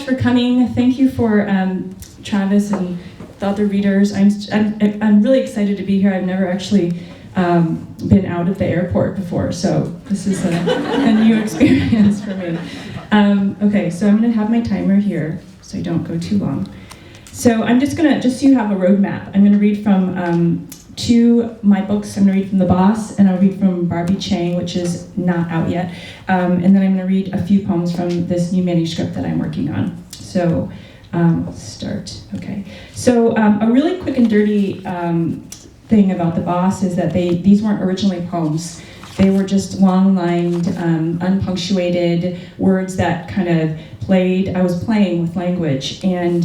for coming. Thank you for Travis and the other readers. I'm really excited to be here. I've never actually been out of the airport before, so this is a new experience for me. Okay, so I'm going to have my timer here so I don't go too long. So I'm just so you have a roadmap, I'm going to read from my books. I'm going to read from The Boss, and I'll read from Barbie Chang, which is not out yet. And then I'm going to read a few poems from this new manuscript that I'm working on. So let's start. Okay. So a really quick and dirty thing about The Boss is that these weren't originally poems. They were just long-lined, unpunctuated words that kind of I was playing with language, and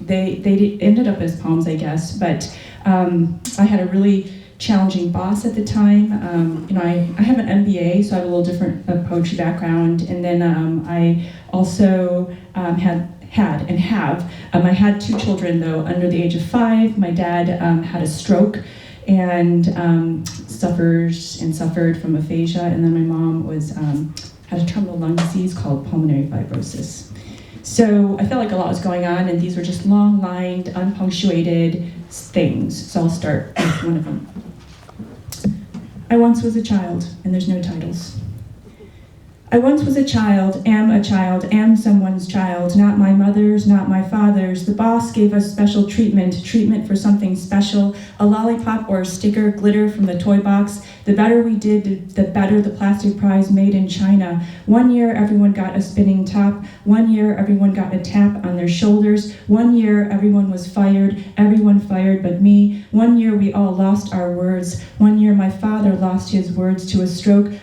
they ended up as poems, I guess, but I had a really challenging boss at the time. I have an MBA, so I have a little different poetry background, and then I also I had 2 children, though, under the age of 5. My dad had a stroke and suffered from aphasia, and then my mom had a terminal lung disease called pulmonary fibrosis. So I felt like a lot was going on, and these were just long-lined, unpunctuated things. So I'll start with one of them. I once was a child, and there's no titles. I once was a child, am someone's child, not my mother's, not my father's. The boss gave us special treatment for something special, a lollipop or a sticker, glitter from the toy box. The better we did, the better the plastic prize made in China. 1 year, everyone got a spinning top. 1 year, everyone got a tap on their shoulders. 1 year, everyone was fired. Everyone fired but me. 1 year, we all lost our words. 1 year, my father lost his words to a stroke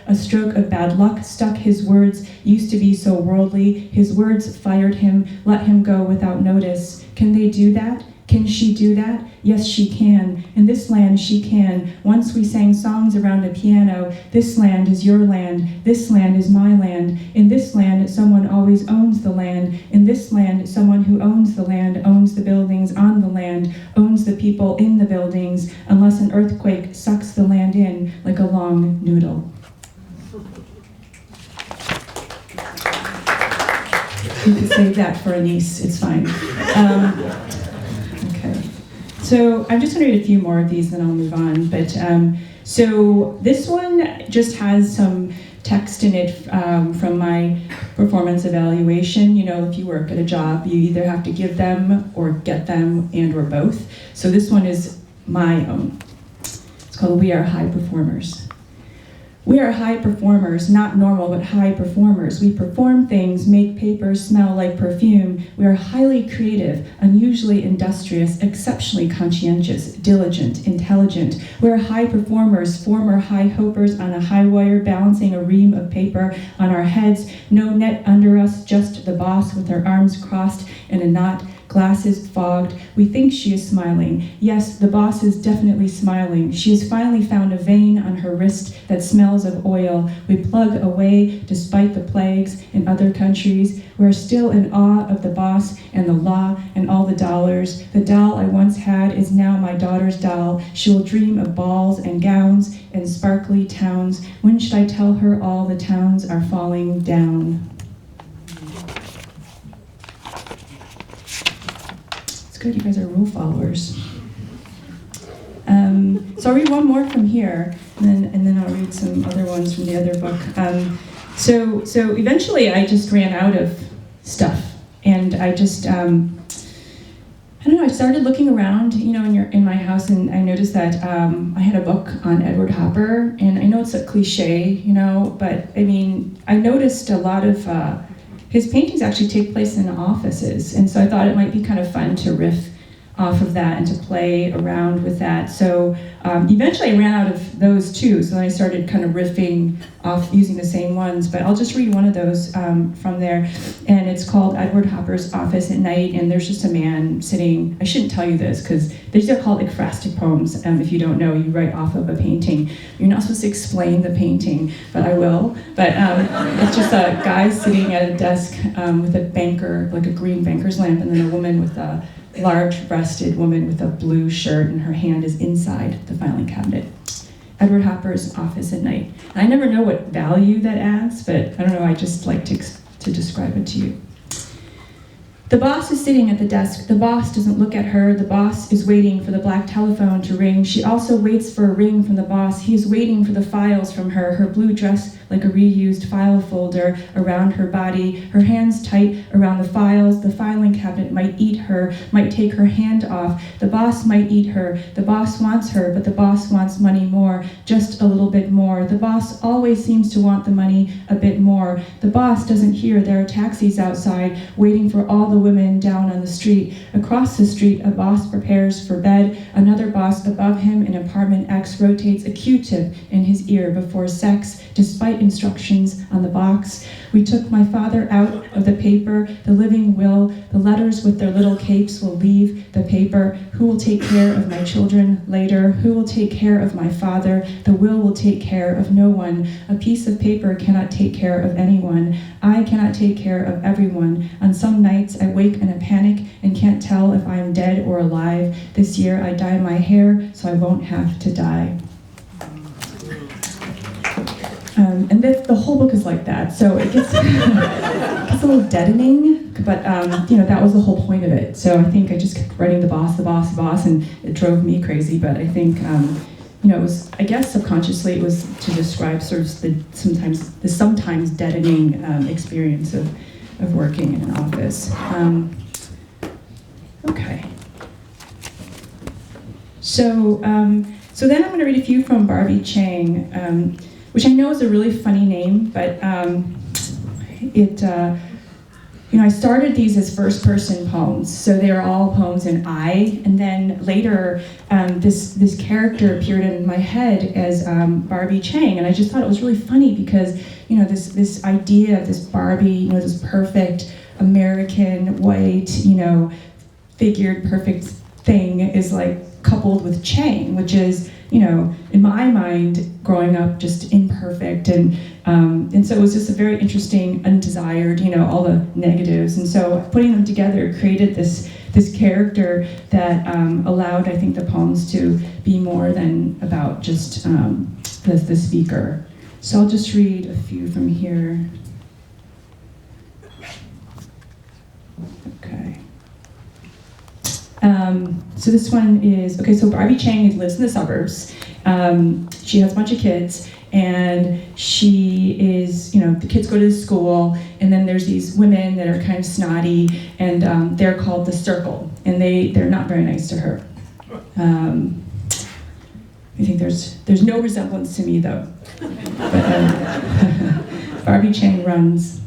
of bad luck, stuck his words, used to be so worldly. His words fired him, let him go without notice. Can they do that? Can she do that? Yes, she can. In this land, she can. Once we sang songs around a piano. This land is your land. This land is my land. In this land, someone always owns the land. In this land, someone who owns the land owns the buildings on the land, owns the people in the buildings, unless an earthquake sucks the land in like a long noodle. You can save that for a niece, it's fine. Okay, so I'm just going to read a few more of these, then I'll move on. But so this one just has some text in it from my performance evaluation. You know, if you work at a job, you either have to give them or get them and or both. So this one is my own. It's called We Are High Performers. We are high performers, not normal, but high performers. We perform things, make paper smell like perfume. We are highly creative, unusually industrious, exceptionally conscientious, diligent, intelligent. We are high performers, former high hopers on a high wire, balancing a ream of paper on our heads. No net under us, just the boss with her arms crossed in a knot. Glasses fogged. We think she is smiling. Yes, the boss is definitely smiling. She has finally found a vein on her wrist that smells of oil. We plug away despite the plagues in other countries. We are still in awe of the boss and the law and all the dollars. The doll I once had is now my daughter's doll. She will dream of balls and gowns and sparkly towns. When should I tell her all the towns are falling down? Good, you guys are rule followers. So I'll read one more from here, and then I'll read some other ones from the other book. So eventually I just ran out of stuff, and I just I don't know. I started looking around, in my house, and I noticed that I had a book on Edward Hopper, and I know it's a cliche, but I mean I noticed a lot of. His paintings actually take place in offices, and so I thought it might be kind of fun to riff off of that and to play around with that. So eventually I ran out of those too, so then I started kind of riffing off using the same ones, but I'll just read one of those from there, and it's called Edward Hopper's Office at Night, and there's just a man sitting. I shouldn't tell you this, because these are called ekphrastic poems. If you don't know, you write off of a painting. You're not supposed to explain the painting, but I will. But it's just a guy sitting at a desk with a banker, like a green banker's lamp, and then a woman with a large-breasted woman with a blue shirt, and her hand is inside the filing cabinet. Edward Hopper's Office at Night. And I never know what value that adds, but I don't know, I just like to describe it to you. The boss is sitting at the desk. The boss doesn't look at her. The boss is waiting for the black telephone to ring. She also waits for a ring from the boss. He is waiting for the files from her blue dress like a reused file folder around her body, her hands tight around the files. The filing cabinet might eat her, might take her hand off. The boss might eat her. The boss wants her, but the boss wants money more, just a little bit more. The boss always seems to want the money a bit more. The boss doesn't hear there are taxis outside waiting for all the women down on the street. Across the street, a boss prepares for bed. Another boss above him in apartment X rotates a Q-tip in his ear before sex, despite instructions on the box. We took my father out of the paper, the living will, the letters with their little capes will leave the paper. Who will take care of my children later? Who will take care of my father? The will take care of no one. A piece of paper cannot take care of anyone. I cannot take care of everyone. On some nights I wake in a panic and can't tell if I am dead or alive. This year I dye my hair so I won't have to die. And the whole book is like that, so it gets, gets a little deadening, but that was the whole point of it. So I think I just kept writing the boss, and it drove me crazy, but I think, it was, I guess subconsciously it was to describe sort of the sometimes deadening experience of working in an office. Okay. So then I'm going to read a few from Barbie Chang, which I know is a really funny name, but I started these as first-person poems, so they are all poems in I, and then later this character appeared in my head as Barbie Chang, and I just thought it was really funny because this idea of this Barbie, this perfect American white, figured perfect thing is like coupled with Chang, which is in my mind, growing up, just imperfect, and so it was just a very interesting, undesired, all the negatives, and so putting them together created this character that allowed, I think, the poems to be more than about just the speaker. So I'll just read a few from here. Okay. So this one is, so Barbie Chang lives in the suburbs. She has a bunch of kids, and she is, the kids go to school, and then there's these women that are kind of snotty, and they're called the Circle, and they're not very nice to her. I think there's no resemblance to me, though. But Barbie Chang runs.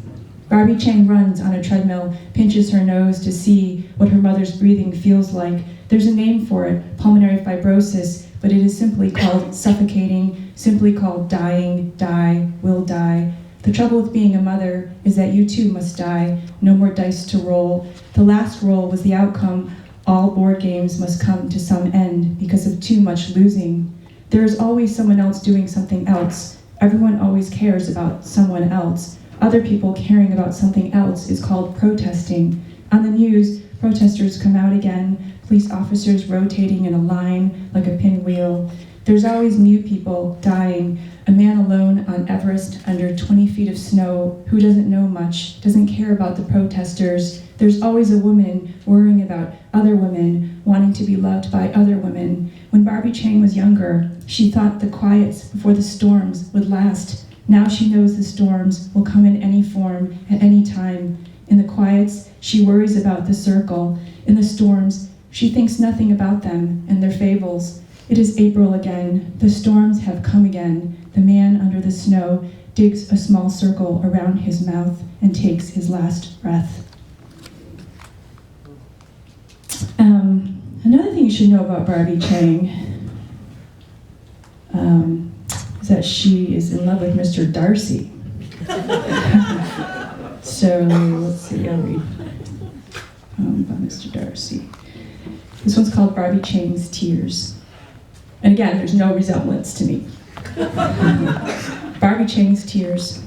Barbie Chang runs on a treadmill, pinches her nose to see what her mother's breathing feels like. There's a name for it, pulmonary fibrosis, but it is simply called suffocating, simply called dying, die, will die. The trouble with being a mother is that you too must die, no more dice to roll. The last roll was the outcome. All board games must come to some end because of too much losing. There is always someone else doing something else. Everyone always cares about someone else. Other people caring about something else is called protesting. On the news, protesters come out again, police officers rotating in a line like a pinwheel. There's always new people dying. A man alone on Everest under 20 feet of snow who doesn't know much, doesn't care about the protesters. There's always a woman worrying about other women, wanting to be loved by other women. When Barbie Chang was younger, she thought the quiets before the storms would last. Now she knows the storms will come in any form, at any time. In the quiets, she worries about the circle. In the storms, she thinks nothing about them and their fables. It is April again. The storms have come again. The man under the snow digs a small circle around his mouth and takes his last breath. Another thing you should know about Barbie Chang is that she is in love with Mr. Darcy. So let's see, I'll read about Mr. Darcy. This one's called Barbie Chang's Tears. And again, there's no resemblance to me. Barbie Chang's Tears.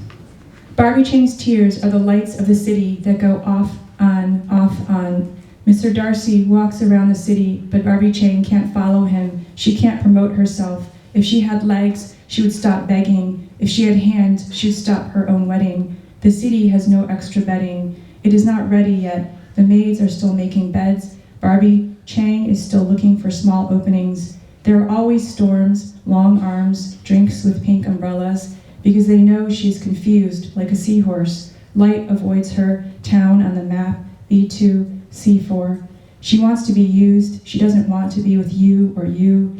Barbie Chang's tears are the lights of the city that go off, on, off, on. Mr. Darcy walks around the city, but Barbie Chang can't follow him. She can't promote herself. If she had legs, she would stop begging. If she had hands, she'd stop her own wedding. The city has no extra bedding. It is not ready yet. The maids are still making beds. Barbie Chang is still looking for small openings. There are always storms, long arms, drinks with pink umbrellas, because they know she is confused like a seahorse. Light avoids her, town on the map, B2, C4. She wants to be used. She doesn't want to be with you or you.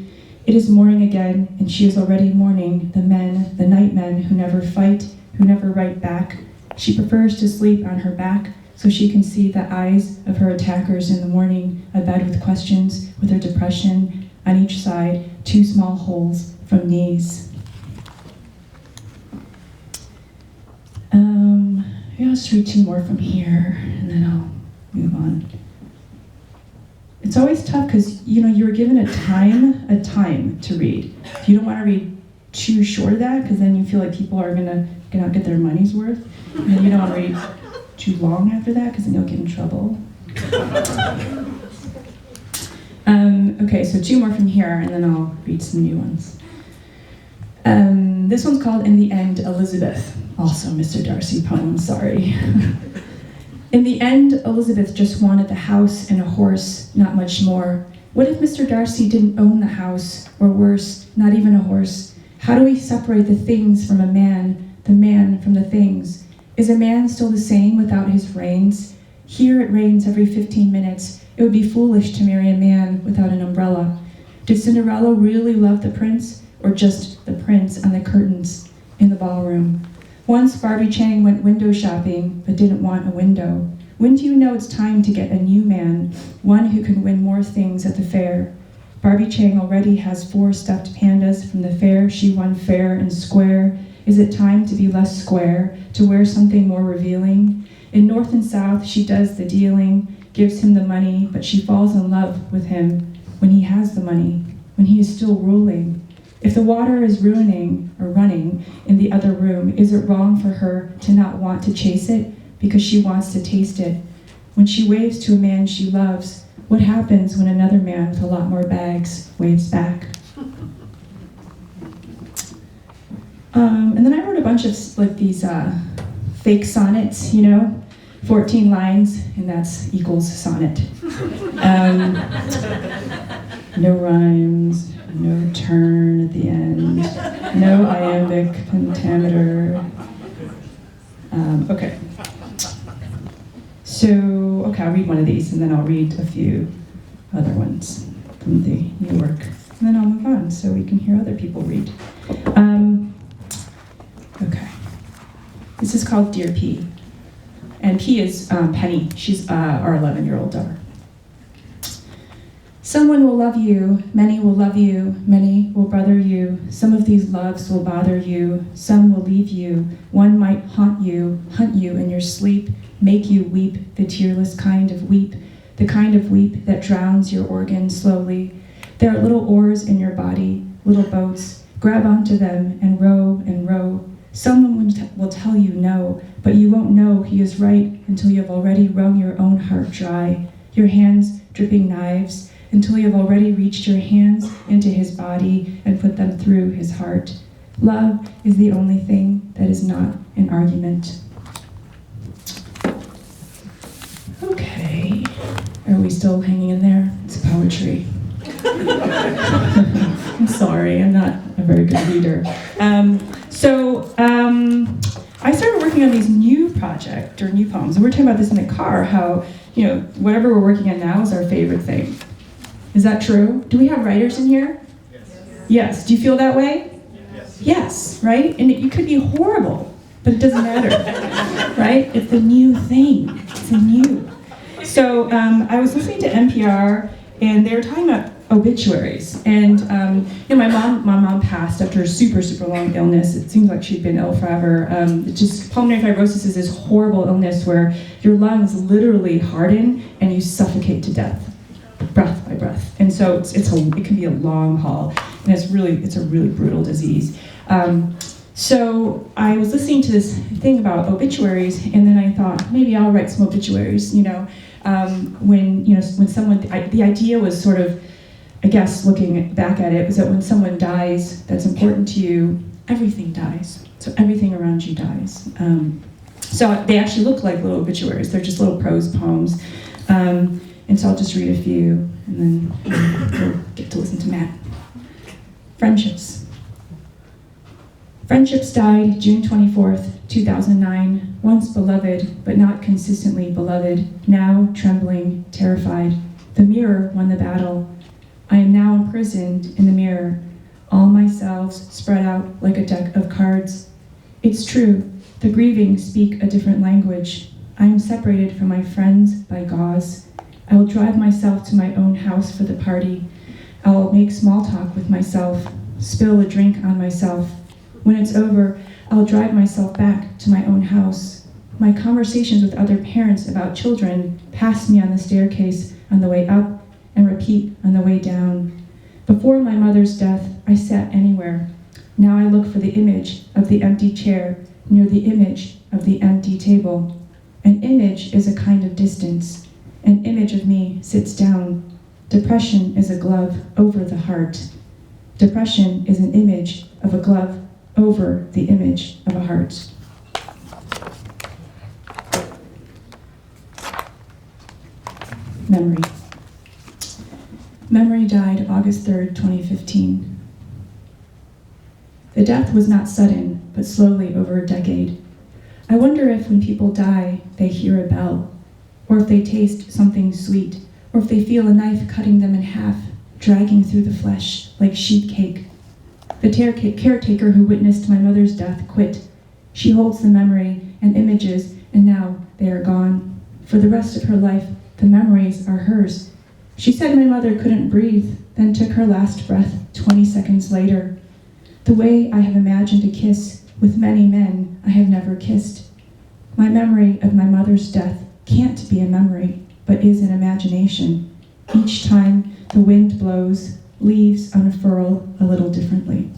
It is morning again, and she is already mourning the men, the night men who never fight, who never write back. She prefers to sleep on her back so she can see the eyes of her attackers in the morning, a bed with questions, with her depression, on each side, 2 small holes from knees. I'll just read 2 more from here, and then I'll move on. It's always tough because you're given a time to read. If you don't want to read too short of that, because then you feel like people are gonna not get their money's worth, and then you don't want to read too long after that, because then you'll get in trouble. Okay, so 2 more from here, and then I'll read some new ones. This one's called In the End, Elizabeth. Also Mr. Darcy poem, sorry. In the end, Elizabeth just wanted the house and a horse, not much more. What if Mr. Darcy didn't own the house, or worse, not even a horse? How do we separate the things from a man, the man from the things? Is a man still the same without his reins? Here it rains every 15 minutes. It would be foolish to marry a man without an umbrella. Did Cinderella really love the prince, or just the prince on the curtains in the ballroom? Once Barbie Chang went window shopping, but didn't want a window. When do you know it's time to get a new man, one who can win more things at the fair? Barbie Chang already has 4 stuffed pandas from the fair she won fair and square. Is it time to be less square, to wear something more revealing? In North and South, she does the dealing, gives him the money, but she falls in love with him when he has the money, when he is still ruling. If the water is ruining or running in the other room, is it wrong for her to not want to chase it because she wants to taste it? When she waves to a man she loves, what happens when another man with a lot more bags waves back? And then I wrote a bunch of these fake sonnets, 14 lines, and that's equals sonnet. No rhymes, no turn at the end, no iambic pentameter. Okay. So, I'll read one of these, and then I'll read a few other ones from the New York. And then I'll move on so we can hear other people read. Okay. This is called Dear P. And P is Penny. She's our 11-year-old daughter. Someone will love you, many will love you, many will brother you. Some of these loves will bother you, some will leave you. One might hunt you in your sleep, make you weep, the tearless kind of weep, the kind of weep that drowns your organs slowly. There are little oars in your body, little boats. Grab onto them and row and row. Someone will tell you no, but you won't know he is right until you have already wrung your own heart dry, your hands dripping knives, until you have already reached your hands into his body and put them through his heart. Love is the only thing that is not an argument. Okay, are we still hanging in there? It's poetry. I'm sorry, I'm not a very good reader. I started working on these new poems, and we're talking about this in the car, how, whatever we're working on now is our favorite thing. Is that true? Do we have writers in here? Yes. Do you feel that way? Yes, right? And it could be horrible, but it doesn't matter, right? It's a new thing. It's a new. So I was listening to NPR, and they were talking about obituaries. And my mom passed after a super, super long illness. It seems like she'd been ill forever. Pulmonary fibrosis is this horrible illness where your lungs literally harden and you suffocate to death, breath by breath. And so it can be a long haul, and it's a really brutal disease. So I was listening to this thing about obituaries, and then I thought maybe I'll write some obituaries. When someone, the idea was sort of, I guess, looking back at it, was that when someone dies that's important to you, everything dies. So everything around you dies. So they actually look like little obituaries. They're just little prose poems. And so I'll just read a few, and then we'll get to listen to Matt. Friendships. Friendships died June 24th, 2009, once beloved, but not consistently beloved, now trembling, terrified. The mirror won the battle. I am now imprisoned in the mirror, all my selves spread out like a deck of cards. It's true, the grieving speak a different language. I am separated from my friends by gauze. I will drive myself to my own house for the party. I will make small talk with myself, spill a drink on myself. When it's over, I'll drive myself back to my own house. My conversations with other parents about children pass me on the staircase on the way up and repeat on the way down. Before my mother's death, I sat anywhere. Now I look for the image of the empty chair near the image of the empty table. An image is a kind of distance. An image of me sits down. Depression is a glove over the heart. Depression is an image of a glove over the image of a heart. Memory. Memory died August 3rd, 2015. The death was not sudden, but slowly over a decade. I wonder if when people die, they hear a bell, or if they taste something sweet, or if they feel a knife cutting them in half, dragging through the flesh like sheet cake. The caretaker who witnessed my mother's death quit. She holds the memory and images, and now they are gone. For the rest of her life, the memories are hers. She said my mother couldn't breathe, then took her last breath 20 seconds later. The way I have imagined a kiss with many men I have never kissed. My memory of my mother's death can't be a memory, but is an imagination. Each time the wind blows, leaves unfurl a little differently.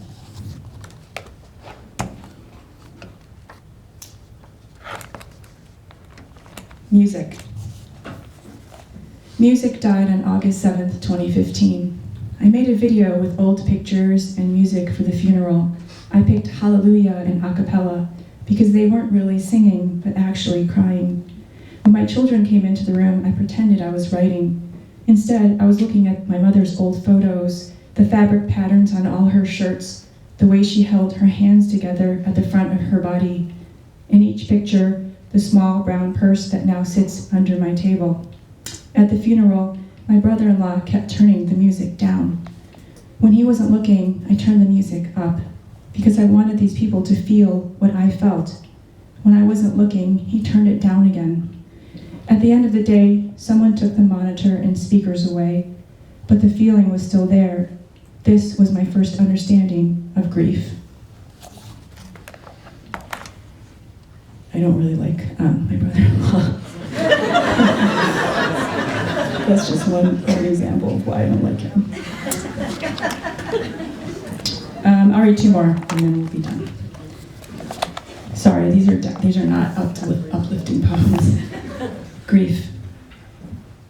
Music. Music died on August 7th, 2015. I made a video with old pictures and music for the funeral. I picked Hallelujah and a cappella because they weren't really singing, but actually crying. When my children came into the room, I pretended I was writing. Instead, I was looking at my mother's old photos, the fabric patterns on all her shirts, the way she held her hands together at the front of her body. In each picture, the small brown purse that now sits under my table. At the funeral, my brother-in-law kept turning the music down. When he wasn't looking, I turned the music up because I wanted these people to feel what I felt. When I wasn't looking, he turned it down again. At the end of the day, someone took the monitor and speakers away, but the feeling was still there. This was my first understanding of grief. I don't really like my brother-in-law. That's just one example of why I don't like him. I'll read two more, and then we'll be done. Sorry, these are not uplifting poems. Grief.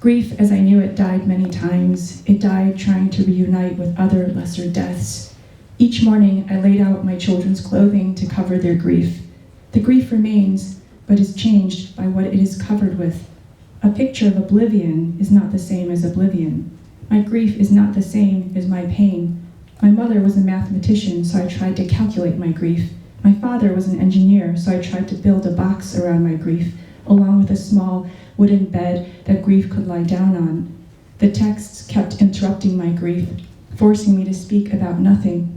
Grief, as I knew it, died many times. It died trying to reunite with other lesser deaths. Each morning, I laid out my children's clothing to cover their grief. The grief remains, but is changed by what it is covered with. A picture of oblivion is not the same as oblivion. My grief is not the same as my pain. My mother was a mathematician, so I tried to calculate my grief. My father was an engineer, so I tried to build a box around my grief, along with a small wooden bed that grief could lie down on. The texts kept interrupting my grief, forcing me to speak about nothing.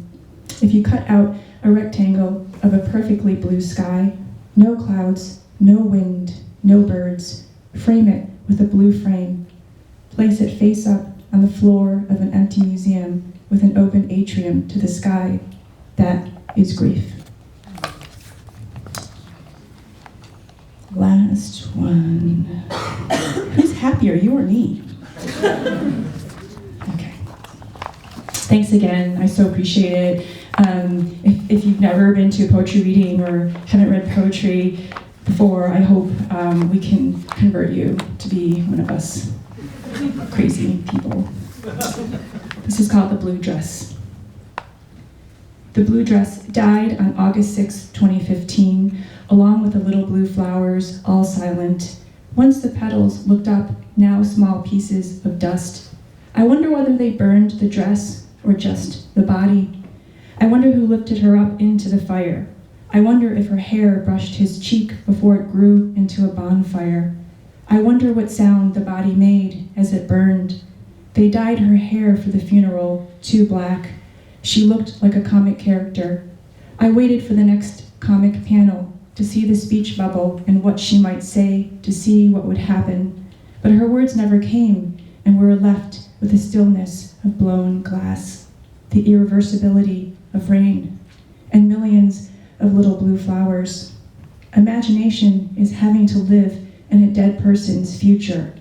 If you cut out a rectangle of a perfectly blue sky, no clouds, no wind, no birds, frame it with a blue frame, place it face up on the floor of an empty museum with an open atrium to the sky, that is grief. Last one. Who's happier, you or me? Okay. Thanks again. I so appreciate it. If you've never been to a poetry reading or haven't read poetry before, I hope we can convert you to be one of us crazy people. This is called The Blue Dress. The blue dress died on August 6, 2015, along with the little blue flowers, all silent. Once the petals looked up, now small pieces of dust. I wonder whether they burned the dress or just the body. I wonder who lifted her up into the fire. I wonder if her hair brushed his cheek before it grew into a bonfire. I wonder what sound the body made as it burned. They dyed her hair for the funeral, too black. She looked like a comic character. I waited for the next comic panel to see the speech bubble and what she might say, to see what would happen. But her words never came, and we were left with the stillness of blown glass, the irreversibility of rain, and millions of little blue flowers. Imagination is having to live in a dead person's future.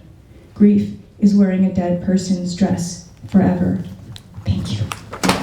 Grief is wearing a dead person's dress forever. Thank you.